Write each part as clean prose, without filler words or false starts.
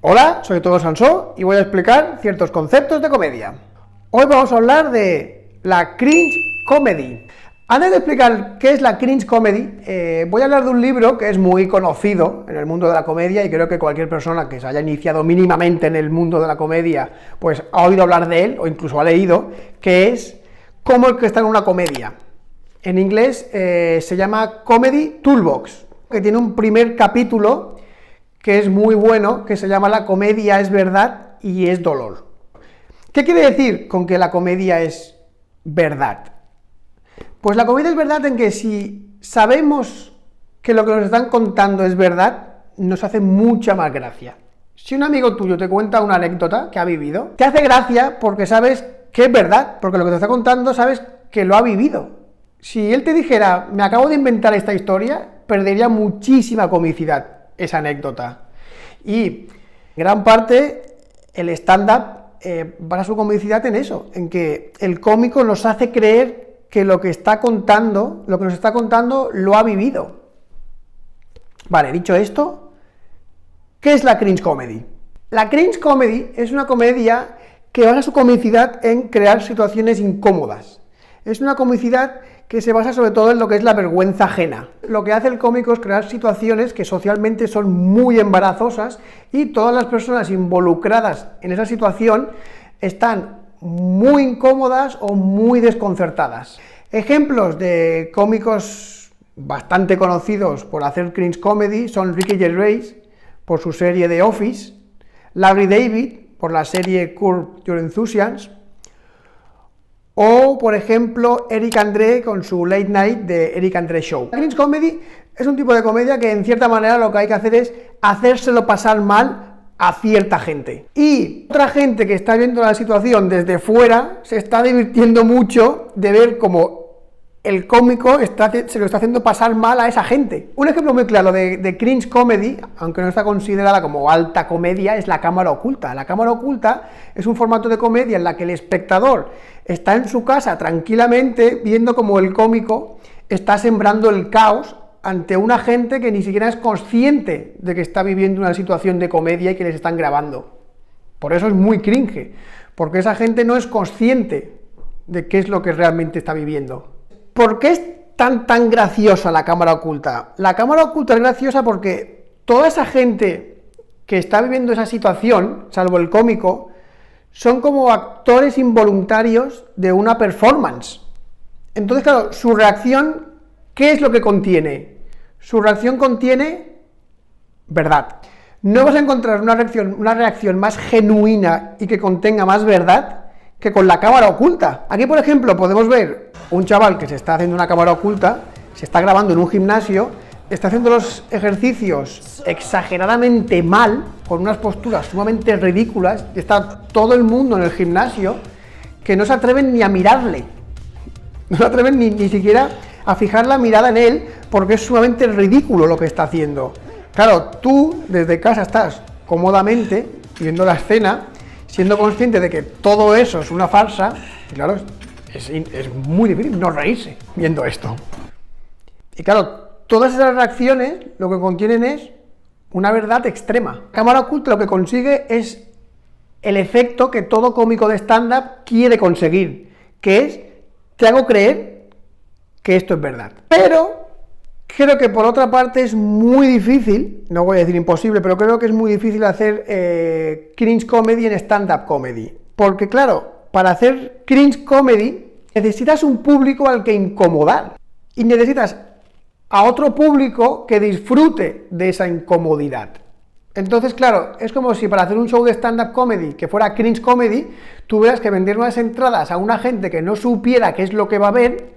Hola, soy Todo Sansó y voy a explicar ciertos conceptos de comedia. Hoy vamos a hablar de la cringe comedy. Antes de explicar qué es la cringe comedy, voy a hablar de un libro que es muy conocido en el mundo de la comedia y creo que cualquier persona que se haya iniciado mínimamente en el mundo de la comedia, pues ha oído hablar de él o incluso ha leído, que es Cómo el que está en una comedia. En inglés se llama Comedy Toolbox, que tiene un primer capítulo que es muy bueno, que se llama La comedia es verdad y es dolor. ¿Qué quiere decir con que la comedia es verdad? Pues la comedia es verdad en que si sabemos que lo que nos están contando es verdad, nos hace mucha más gracia. Si un amigo tuyo te cuenta una anécdota que ha vivido, te hace gracia porque sabes que es verdad, porque lo que te está contando sabes que lo ha vivido. Si él te dijera, me acabo de inventar esta historia, perdería muchísima comicidad esa anécdota. Y gran parte el stand-up basa su comicidad en eso, en que el cómico nos hace creer que lo que está contando, lo que nos está contando, lo ha vivido. Vale, dicho esto, ¿qué es la cringe comedy? La cringe comedy es una comedia que basa su comicidad en crear situaciones incómodas. Es una comicidad que se basa sobre todo en lo que es la vergüenza ajena. Lo que hace el cómico es crear situaciones que socialmente son muy embarazosas y todas las personas involucradas en esa situación están muy incómodas o muy desconcertadas. Ejemplos de cómicos bastante conocidos por hacer cringe comedy son Ricky Gervais, por su serie The Office, Larry David, por la serie Curb Your Enthusiasm, o, por ejemplo, Eric Andre con su Late Night de Eric Andre Show. La cringe comedy es un tipo de comedia que, en cierta manera, lo que hay que hacer es hacérselo pasar mal a cierta gente. Y otra gente que está viendo la situación desde fuera se está divirtiendo mucho de ver cómo el cómico se lo está haciendo pasar mal a esa gente. Un ejemplo muy claro de cringe comedy, aunque no está considerada como alta comedia, es La cámara oculta. La cámara oculta es un formato de comedia en la que el espectador está en su casa tranquilamente viendo cómo el cómico está sembrando el caos ante una gente que ni siquiera es consciente de que está viviendo una situación de comedia y que les están grabando. Por eso es muy cringe, porque esa gente no es consciente de qué es lo que realmente está viviendo. ¿Por qué es tan graciosa la cámara oculta? La cámara oculta es graciosa porque toda esa gente que está viviendo esa situación, salvo el cómico, son como actores involuntarios de una performance. Entonces, claro, su reacción, ¿qué es lo que contiene? Su reacción contiene verdad. No vas a encontrar una reacción más genuina y que contenga más verdad que con la cámara oculta. Aquí, por ejemplo, podemos ver un chaval que se está haciendo una cámara oculta, se está grabando en un gimnasio, está haciendo los ejercicios exageradamente mal, con unas posturas sumamente ridículas, y está todo el mundo en el gimnasio que no se atreven ni a mirarle, no se atreven ni siquiera a fijar la mirada en él, porque es sumamente ridículo lo que está haciendo. Claro, tú desde casa estás cómodamente viendo la escena, siendo consciente de que todo eso es una farsa, y claro, es muy difícil no reírse viendo esto. Y claro, todas esas reacciones lo que contienen es una verdad extrema. La cámara oculta lo que consigue es el efecto que todo cómico de stand-up quiere conseguir, que es, te hago creer que esto es verdad. Pero creo que por otra parte es muy difícil, no voy a decir imposible, pero creo que es muy difícil hacer cringe comedy en stand-up comedy. Porque claro, para hacer cringe comedy necesitas un público al que incomodar y necesitas a otro público que disfrute de esa incomodidad. Entonces, claro, es como si para hacer un show de stand-up comedy que fuera cringe comedy, tuvieras que vender unas entradas a una gente que no supiera qué es lo que va a ver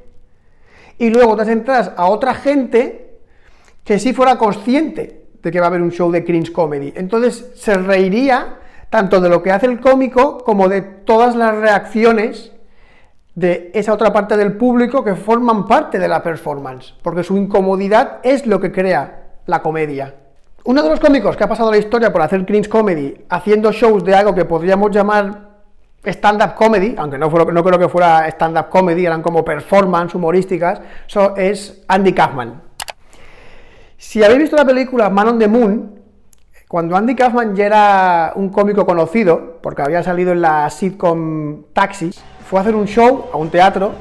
y luego otras entradas a otra gente que sí fuera consciente de que va a haber un show de cringe comedy. Entonces se reiría tanto de lo que hace el cómico como de todas las reacciones de esa otra parte del público que forman parte de la performance, porque su incomodidad es lo que crea la comedia. Uno de los cómicos que ha pasado la historia por hacer cringe comedy, haciendo shows de algo que podríamos llamar stand-up comedy, aunque no creo que fuera stand-up comedy, eran como performance humorísticas, es Andy Kaufman. Si habéis visto la película Man on the Moon, Cuando Andy Kaufman ya era un cómico conocido, porque había salido en la sitcom Taxi, fue a hacer un show a un teatro.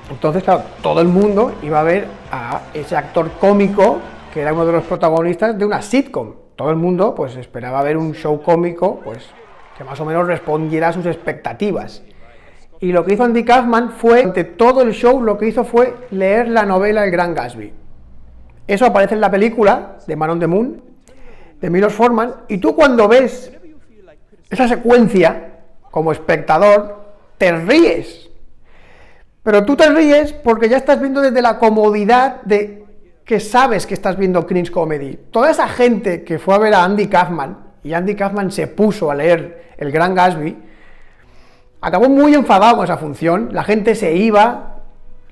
Entonces, claro, todo el mundo iba a ver a ese actor cómico que era uno de los protagonistas de una sitcom. Todo el mundo pues esperaba ver un show cómico pues que más o menos respondiera a sus expectativas. Y lo que hizo Andy Kaufman fue, durante todo el show, lo que hizo fue leer la novela El Gran Gatsby. Eso aparece en la película de Man on the Moon, de Milos Forman, y tú cuando ves esa secuencia, como espectador, te ríes. Pero tú te ríes porque ya estás viendo desde la comodidad de que sabes que estás viendo cringe comedy. Toda esa gente que fue a ver a Andy Kaufman, y Andy Kaufman se puso a leer El Gran Gatsby, acabó muy enfadado con esa función, la gente se iba,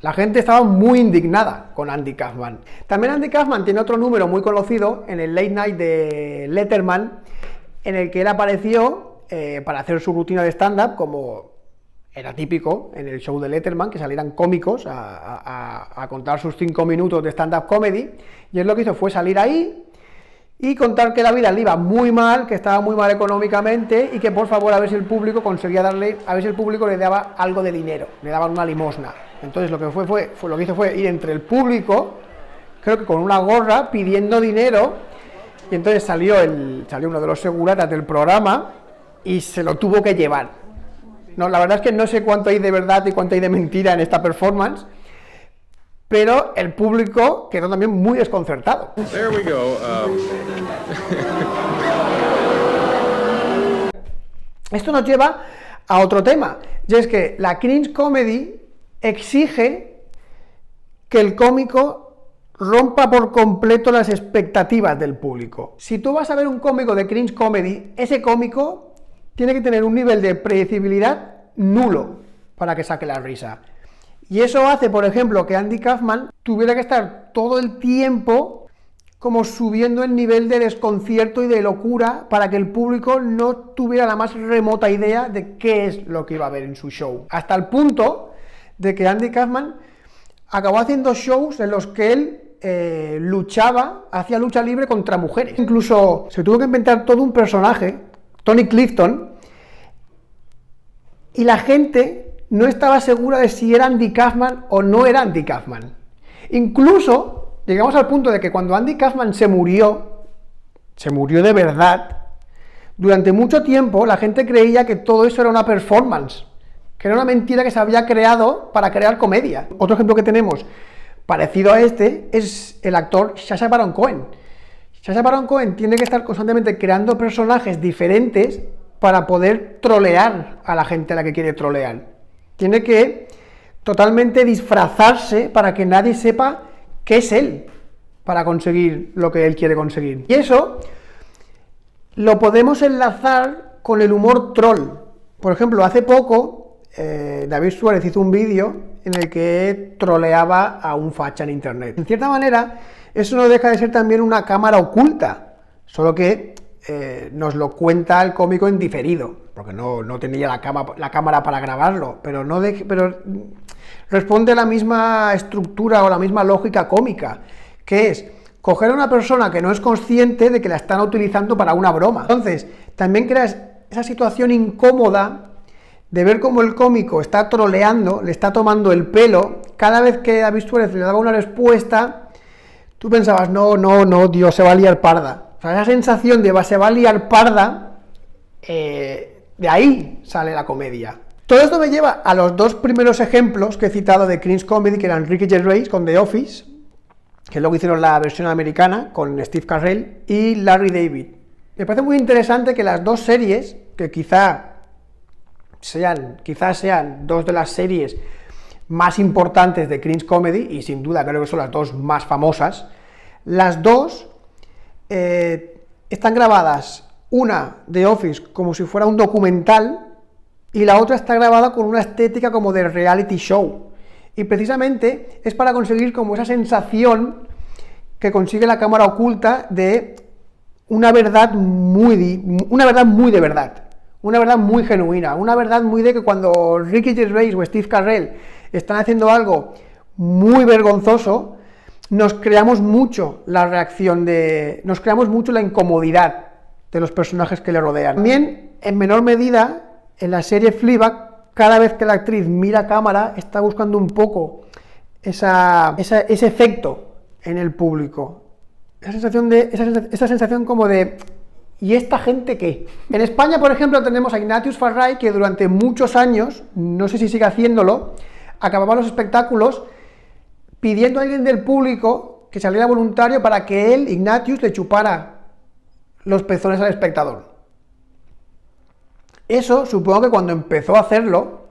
la gente estaba muy indignada con Andy Kaufman. También Andy Kaufman tiene otro número muy conocido en el Late Night de Letterman, en el que él apareció para hacer su rutina de stand-up, como era típico en el show de Letterman, que salieran cómicos a contar sus 5 minutos de stand-up comedy, y él lo que hizo fue salir ahí y contar que la vida le iba muy mal, que estaba muy mal económicamente, y que por favor a ver si el público conseguía darle, a ver si el público le daba algo de dinero, le daban una limosna. Entonces lo que lo que hizo fue ir entre el público, creo que con una gorra, pidiendo dinero, y entonces salió uno de los seguratas del programa y se lo tuvo que llevar. No, la verdad es que no sé cuánto hay de verdad y cuánto hay de mentira en esta performance, pero el público quedó también muy desconcertado. There we go. Esto nos lleva a otro tema, y es que la cringe comedy exige que el cómico rompa por completo las expectativas del público. Si tú vas a ver un cómico de cringe comedy, ese cómico tiene que tener un nivel de predecibilidad nulo para que saque la risa. Y eso hace, por ejemplo, que Andy Kaufman tuviera que estar todo el tiempo como subiendo el nivel de desconcierto y de locura para que el público no tuviera la más remota idea de qué es lo que iba a ver en su show. Hasta el punto de que Andy Kaufman acabó haciendo shows en los que él hacía lucha libre contra mujeres. Incluso se tuvo que inventar todo un personaje, Tony Clifton, y la gente no estaba segura de si era Andy Kaufman o no era Andy Kaufman. Incluso llegamos al punto de que cuando Andy Kaufman se murió de verdad, durante mucho tiempo la gente creía que todo eso era una performance, que era una mentira que se había creado para crear comedia. Otro ejemplo que tenemos parecido a este es el actor Sacha Baron Cohen. Sacha Baron Cohen tiene que estar constantemente creando personajes diferentes para poder trolear a la gente a la que quiere trolear. Tiene que totalmente disfrazarse para que nadie sepa qué es él, para conseguir lo que él quiere conseguir. Y eso lo podemos enlazar con el humor troll. Por ejemplo, hace poco David Suárez hizo un vídeo en el que troleaba a un facha en internet. En cierta manera, eso no deja de ser también una cámara oculta, solo que nos lo cuenta el cómico en diferido, porque no tenía la cámara para grabarlo, pero responde a la misma estructura o la misma lógica cómica, que es coger a una persona que no es consciente de que la están utilizando para una broma. Entonces, también creas esa situación incómoda de ver cómo el cómico está troleando, le está tomando el pelo. Cada vez que David Suárez le daba una respuesta, tú pensabas, no, Dios, se va a liar parda. O sea, esa sensación de se va a liar parda, de ahí sale la comedia. Todo esto me lleva a los dos primeros ejemplos que he citado de cringe comedy, que eran Ricky Gervais con The Office, que luego hicieron la versión americana con Steve Carell, y Larry David. Me parece muy interesante que las dos series, que quizás sean dos de las series más importantes de cringe comedy, y sin duda creo que son las dos más famosas, las dos están grabadas, una de Office como si fuera un documental, y la otra está grabada con una estética como de reality show, y precisamente es para conseguir como esa sensación que consigue la cámara oculta de una verdad muy de verdad, una verdad muy genuina, una verdad muy de que cuando Ricky Gervais o Steve Carell están haciendo algo muy vergonzoso, nos creamos mucho la reacción nos creamos mucho la incomodidad de los personajes que le rodean. También, en menor medida, en la serie Fleabag, cada vez que la actriz mira a cámara, está buscando un poco ese efecto en el público. Esa sensación como de, ¿y esta gente qué? En España, por ejemplo, tenemos a Ignatius Farray, que durante muchos años, no sé si sigue haciéndolo, acababa los espectáculos pidiendo a alguien del público que saliera voluntario para que él, Ignatius, le chupara los pezones al espectador. Eso, supongo que cuando empezó a hacerlo,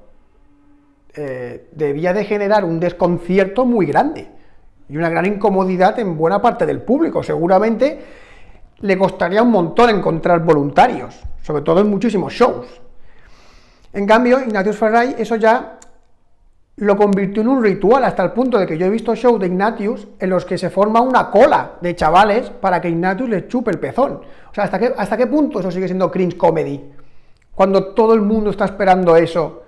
debía de generar un desconcierto muy grande y una gran incomodidad en buena parte del público. Seguramente le costaría un montón encontrar voluntarios, sobre todo en muchísimos shows. En cambio, Ignatius Farray eso ya lo convirtió en un ritual, hasta el punto de que yo he visto shows de Ignatius en los que se forma una cola de chavales para que Ignatius les chupe el pezón. O sea, ¿hasta qué punto eso sigue siendo cringe comedy? Cuando todo el mundo está esperando eso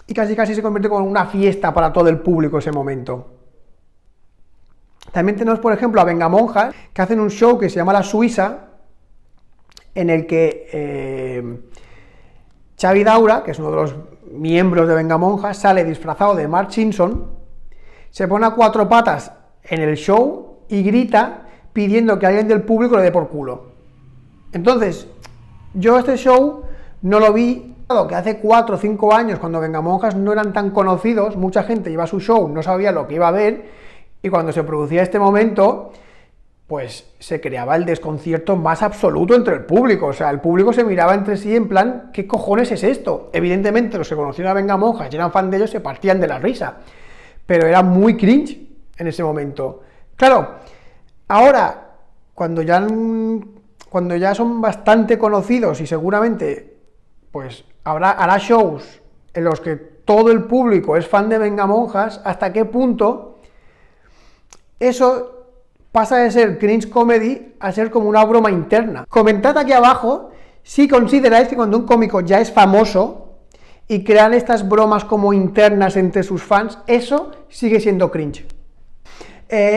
y casi se convierte como en una fiesta para todo el público ese momento. También tenemos, por ejemplo, a Vengamonjas, que hacen un show que se llama La Suiza, en el que Xavi Daura, que es uno de los miembros de Vengamonjas, sale disfrazado de Mark Simpson, se pone a cuatro patas en el show y grita pidiendo que alguien del público le dé por culo. Entonces, yo este show no lo vi, que hace 4 o 5 años, cuando Vengamonjas no eran tan conocidos, mucha gente iba a su show, no sabía lo que iba a ver, y cuando se producía este momento, pues se creaba el desconcierto más absoluto entre el público. O sea, el público se miraba entre sí en plan, ¿qué cojones es esto? Evidentemente los que conocían a Vengamonjas y eran fan de ellos se partían de la risa, pero era muy cringe en ese momento. Claro, ahora, cuando ya son bastante conocidos y seguramente pues hará shows en los que todo el público es fan de Vengamonjas, ¿hasta qué punto eso pasa de ser cringe comedy a ser como una broma interna? Comentad aquí abajo si consideráis que cuando un cómico ya es famoso y crean estas bromas como internas entre sus fans, eso sigue siendo cringe.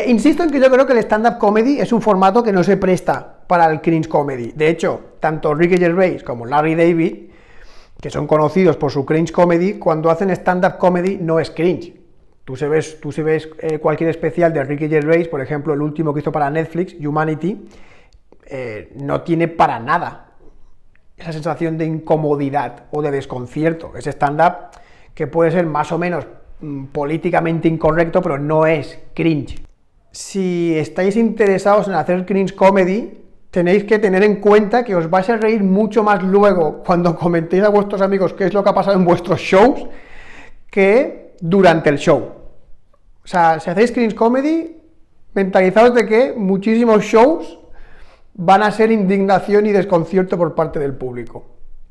Insisto en que yo creo que el stand-up comedy es un formato que no se presta para el cringe comedy. De hecho, tanto Ricky Gervais como Larry David, que son conocidos por su cringe comedy, cuando hacen stand-up comedy no es cringe. Tú si ves cualquier especial de Ricky Gervais, por ejemplo, el último que hizo para Netflix, Humanity, no tiene para nada esa sensación de incomodidad o de desconcierto. Es stand-up que puede ser más o menos políticamente incorrecto, pero no es cringe. Si estáis interesados en hacer cringe comedy, tenéis que tener en cuenta que os vais a reír mucho más luego cuando comentéis a vuestros amigos qué es lo que ha pasado en vuestros shows que durante el show. O sea, si hacéis cringe comedy, mentalizaos de que muchísimos shows van a ser indignación y desconcierto por parte del público.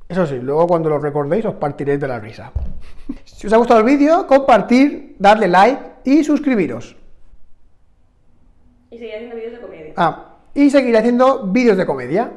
Eso sí, luego cuando lo recordéis os partiréis de la risa. Si os ha gustado el vídeo, compartir, darle like y suscribiros. Y seguir haciendo vídeos de comedia. Y seguiré haciendo vídeos de comedia.